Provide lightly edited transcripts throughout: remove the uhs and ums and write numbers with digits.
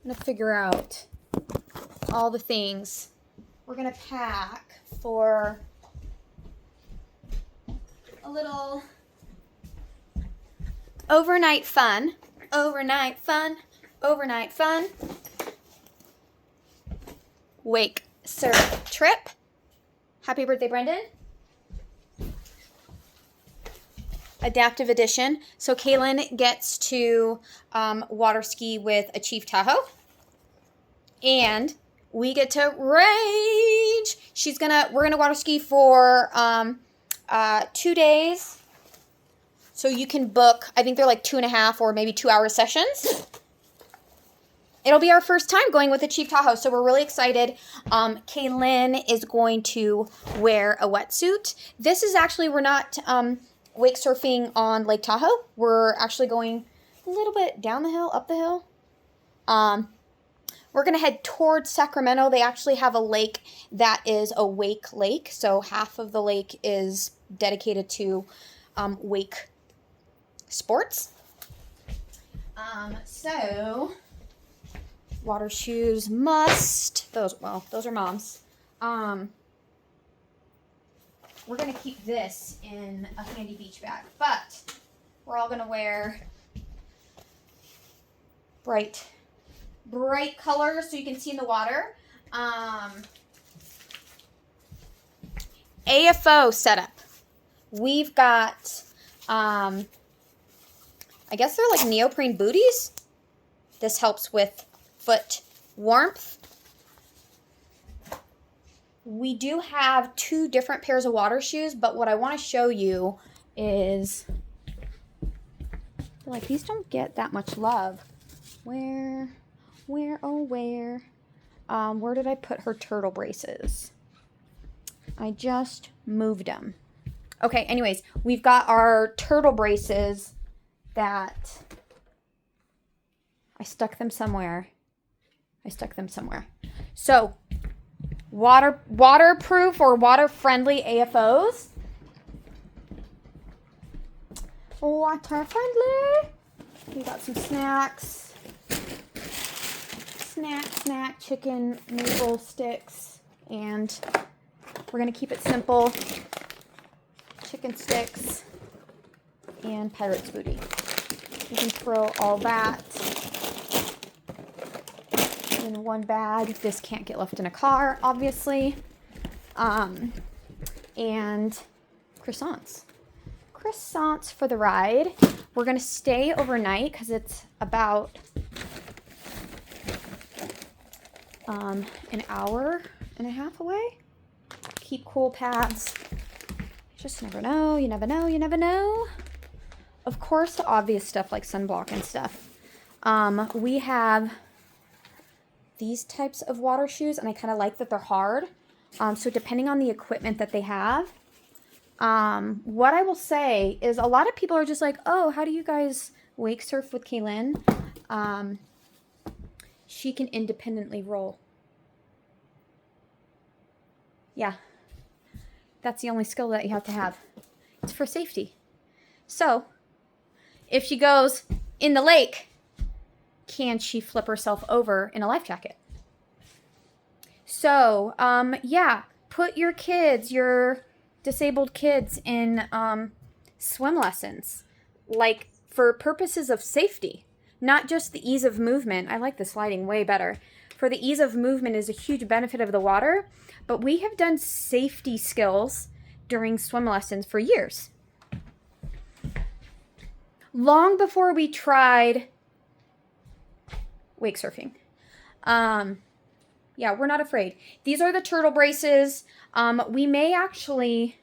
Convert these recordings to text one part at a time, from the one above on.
I'm going to figure out all the things we're going to pack for a little overnight fun. Overnight fun. Overnight fun. Wake surf trip. Happy birthday, Brendan. Adaptive edition. So Kaylin gets to water ski with a Chief Tahoe. And we get to rage. We're gonna water ski for 2 days. So you can book, I think they're like 2.5 or maybe 2-hour sessions. It'll be our first time going with the Chief Tahoe, so we're really excited. Kaylin is going to wear a wetsuit. This is actually, we're not wake surfing on Lake Tahoe. We're actually going a little bit down the hill, up the hill. We're going to head towards Sacramento. They actually have a lake that is a wake lake, so half of the lake is dedicated to wake sports. So water shoes must. Those are Mom's. We're going to keep this in a handy beach bag, but we're all going to wear bright colors so you can see in the water. AFO setup. We've got, I guess they're like neoprene booties. This helps with foot warmth. We do have 2 different pairs of water shoes, but what I want to show you is, like, these don't get that much love. Where did I put her turtle braces? I just moved them. Okay, anyways, we've got our turtle braces that I stuck them somewhere. So, waterproof or water-friendly AFOs. Water-friendly. We got some snacks. Snack, chicken maple sticks. And we're going to keep it simple. Chicken sticks and Pirate's Booty. You can throw all that in one bag. This can't get left in a car, obviously. And croissants. Croissants for the ride. We're going to stay overnight because it's about an hour and a half away. Keep cool pads. Just never know. You never know. Of course, the obvious stuff like sunblock and stuff. We have these types of water shoes, and I kind of like that they're hard. So depending on the equipment that they have, what I will say is a lot of people are just like, oh, how do you guys wake surf with Kaylin? She can independently roll. Yeah. That's the only skill that you have to have. It's for safety. So, if she goes in the lake, can she flip herself over in a life jacket? So, yeah, put your kids, your disabled kids in swim lessons, like for purposes of safety, not just the ease of movement. I like the sliding way better. For the ease of movement is a huge benefit of the water, but we have done safety skills during swim lessons for years. Long before we tried wake surfing. Yeah, we're not afraid. These are the turtle braces. We may actually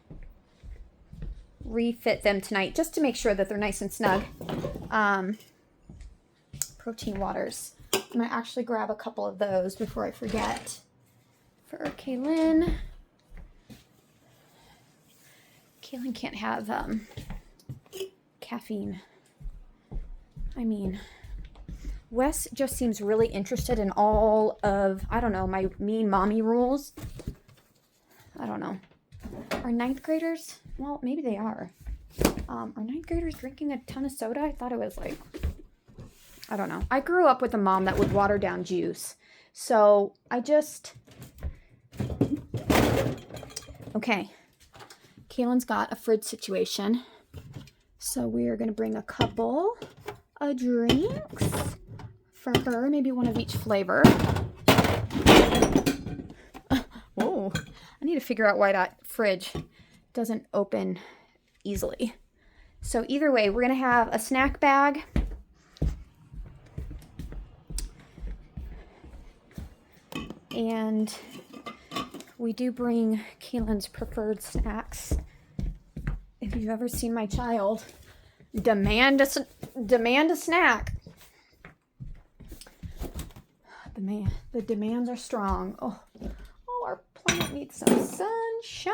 refit them tonight just to make sure that they're nice and snug. Protein waters. I'm going to actually grab a couple of those before I forget. For Kaylin. Kaylin can't have caffeine. I mean, Wes just seems really interested in all of, I don't know, my mean mommy rules. I don't know. Are 9th graders? Well, maybe they are. Are 9th graders drinking a ton of soda? I thought it was like, I don't know. I grew up with a mom that would water down juice. So I just... Okay. Kaylin's got a fridge situation. So we are going to bring a couple of drinks for her. Maybe one of each flavor. Whoa. I need to figure out why that fridge doesn't open easily. So either way, we're going to have a snack bag. And we do bring Kaylin's preferred snacks. If you've ever seen my child demand a snack. The demands are strong. Oh, our plant needs some sunshine.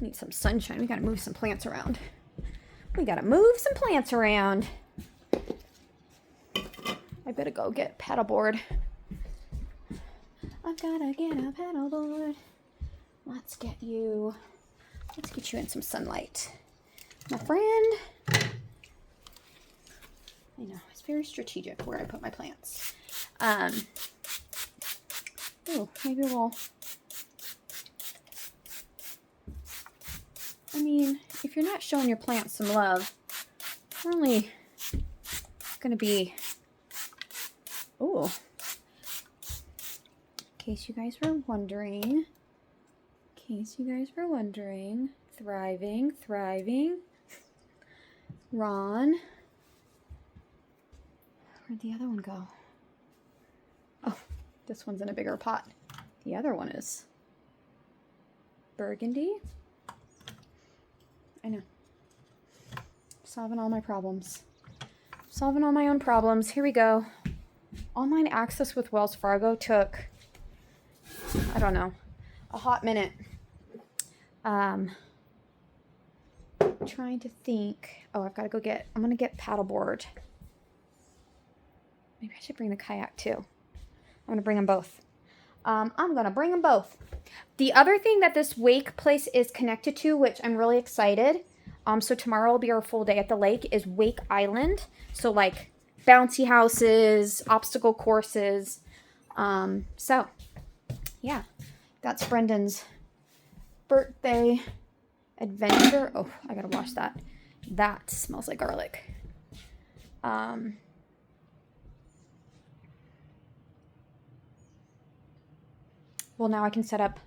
Need some sunshine. We gotta move some plants around. I better go get a paddleboard. I've gotta get a paddleboard. Let's get you in some sunlight, my friend. I know, it's very strategic where I put my plants. Maybe we'll... I mean, if you're not showing your plants some love, we're only gonna be... Ooh. In case you guys were wondering. Thriving. Ron. Where'd the other one go? Oh, this one's in a bigger pot. The other one is burgundy. I know. Solving all my problems. Solving all my own problems. Here we go. Online access with Wells Fargo took, I don't know, a hot minute. Trying to think. Oh, I've got to go get, I'm going to get paddleboard. Maybe I should bring the kayak too. I'm going to bring them both. The other thing that this wake place is connected to, which I'm really excited. So tomorrow will be our full day at the lake, is Wake Island. So like bouncy houses, obstacle courses. So yeah, that's Brendan's birthday adventure. Oh, I gotta wash that. That smells like garlic. Well, now I can set up,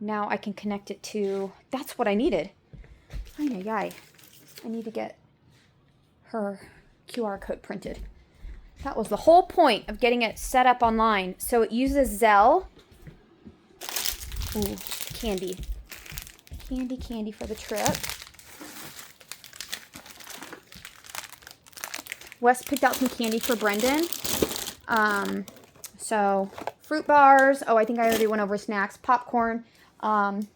now I can connect it to, that's what I needed. I need to get her QR code printed. That was the whole point of getting it set up online. So it uses Zelle. Ooh, candy. Candy for the trip. Wes picked out some candy for Brendan. So fruit bars. Oh, I think I already went over snacks. Popcorn. And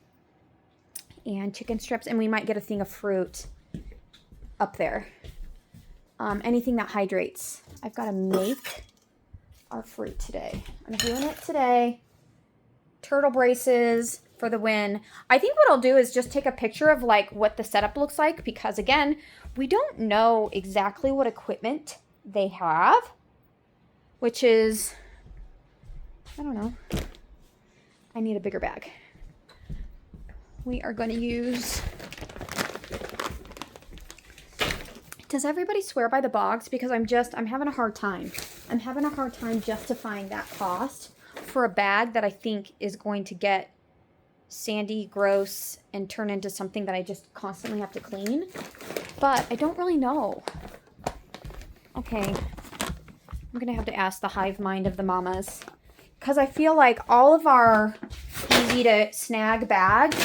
chicken strips. And we might get a thing of fruit up there. Anything that hydrates. I've got to make our fruit today. I'm doing it today. Turtle braces for the win. I think what I'll do is just take a picture of like what the setup looks like, because again, we don't know exactly what equipment they have, which is, I don't know. I need a bigger bag. We are going to use, does everybody swear by the box? Because I'm having a hard time. I'm having a hard time justifying that cost for a bag that I think is going to get sandy, gross, and turn into something that I just constantly have to clean. But I don't really know. Okay. I'm going to have to ask the hive mind of the mamas. Because I feel like all of our easy to snag bags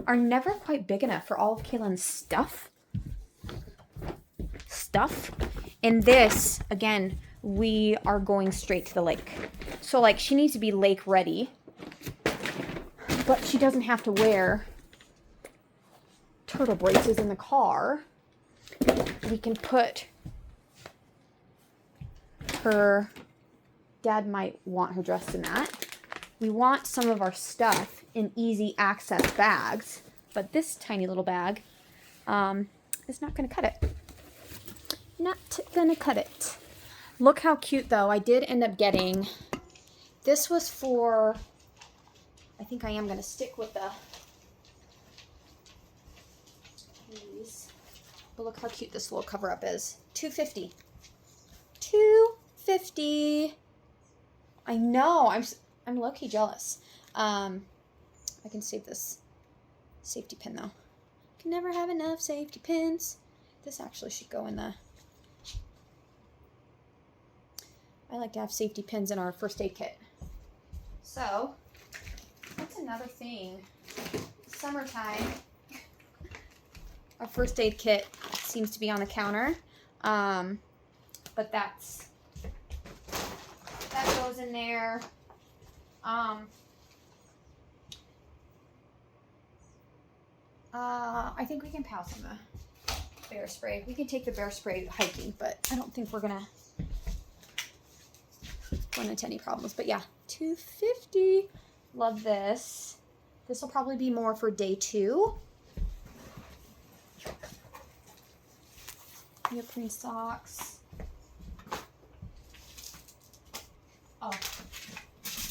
are never quite big enough for all of Kaylin's stuff. And this, again, we are going straight to the lake. So, like, she needs to be lake ready. But she doesn't have to wear turtle braces in the car. We can put her, Dad might want her dressed in that. We want some of our stuff in easy access bags. But this tiny little bag, is not going to cut it. Not going to cut it. Look how cute, though. I did end up getting, this was for, I think I am going to stick with these. But look how cute this little cover-up is. $2.50. $2.50. I know. I'm low-key jealous. I can save this safety pin, though. Can never have enough safety pins. This actually should go in the... I like to have safety pins in our first aid kit. So, that's another thing. Summertime. Our first aid kit seems to be on the counter. But that goes in there. I think we can pass on the bear spray. We can take the bear spray hiking, but I don't think we're gonna run into any problems. But yeah, $2.50. Love this. This will probably be more for day 2. Neoprene socks. Oh,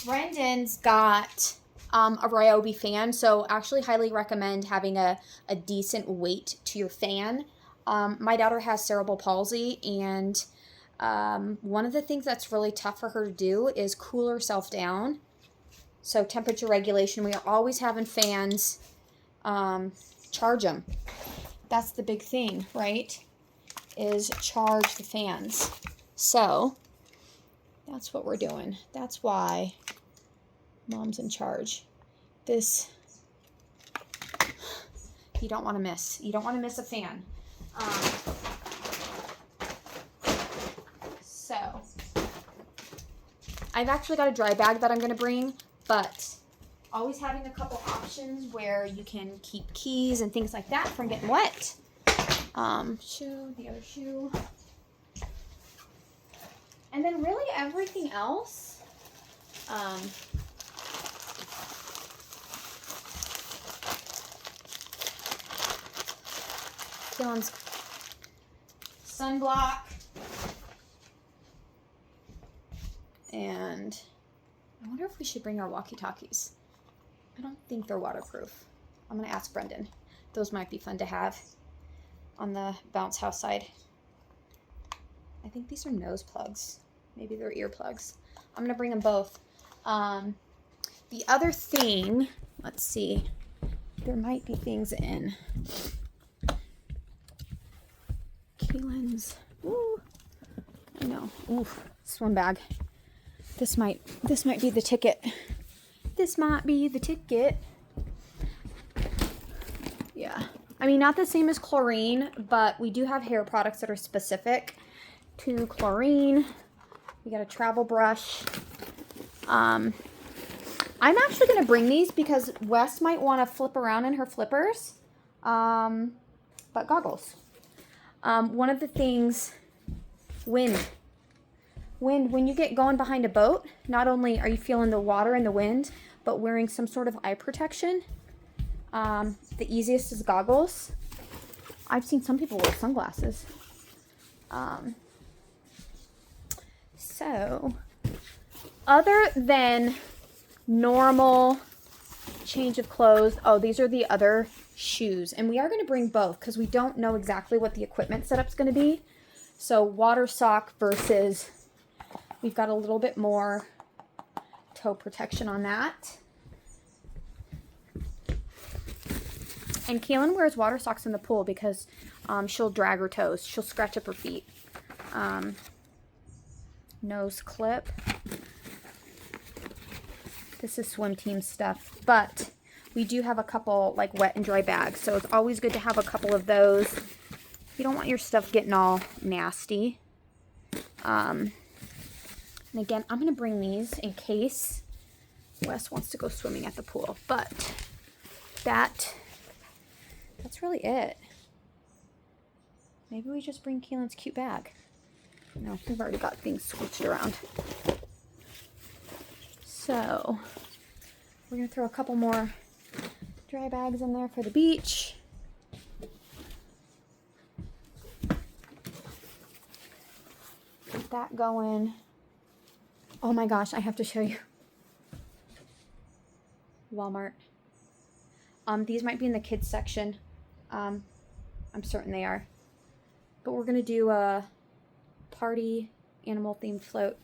Brendan's got a Ryobi fan, so actually highly recommend having a decent weight to your fan. My daughter has cerebral palsy, and one of the things that's really tough for her to do is cool herself down. So temperature regulation, we are always having fans. Charge them. That's the big thing, right? Is charge the fans. So that's what we're doing. That's why Mom's in charge. This, you don't want to miss. You don't want to miss a fan. So, I've actually got a dry bag that I'm going to bring, but always having a couple options where you can keep keys and things like that from getting wet. Shoe, the other shoe. And then really everything else, Dylan's sunblock, and I wonder if we should bring our walkie-talkies. I don't think they're waterproof. I'm going to ask Brendan. Those might be fun to have on the bounce house side. I think these are nose plugs. Maybe they're ear plugs. I'm going to bring them both. The other thing, let's see. There might be things in Keelan's. Ooh, I know. Ooh, swim bag. This might be the ticket. This might be the ticket. Yeah. I mean, not the same as chlorine, but we do have hair products that are specific to chlorine. We got a travel brush. I'm actually going to bring these because Wes might want to flip around in her flippers. But goggles. One of the things, wind. When you get going behind a boat, not only are you feeling the water and the wind, but wearing some sort of eye protection. The easiest is goggles. I've seen some people wear sunglasses. So, other than normal change of clothes, oh, these are the other shoes. And we are going to bring both because we don't know exactly what the equipment setup's going to be. So, water sock versus, we've got a little bit more toe protection on that. And Kaylin wears water socks in the pool because she'll drag her toes. She'll scratch up her feet. Nose clip. This is swim team stuff. But we do have a couple like wet and dry bags. So it's always good to have a couple of those. You don't want your stuff getting all nasty. And again, I'm going to bring these in case Wes wants to go swimming at the pool. But that's really it. Maybe we just bring Keelan's cute bag. No, we've already got things switched around. So, we're going to throw a couple more dry bags in there for the beach. that going. Oh my gosh, I have to show you. Walmart. These might be in the kids section. I'm certain they are. But we're gonna do a party animal themed float.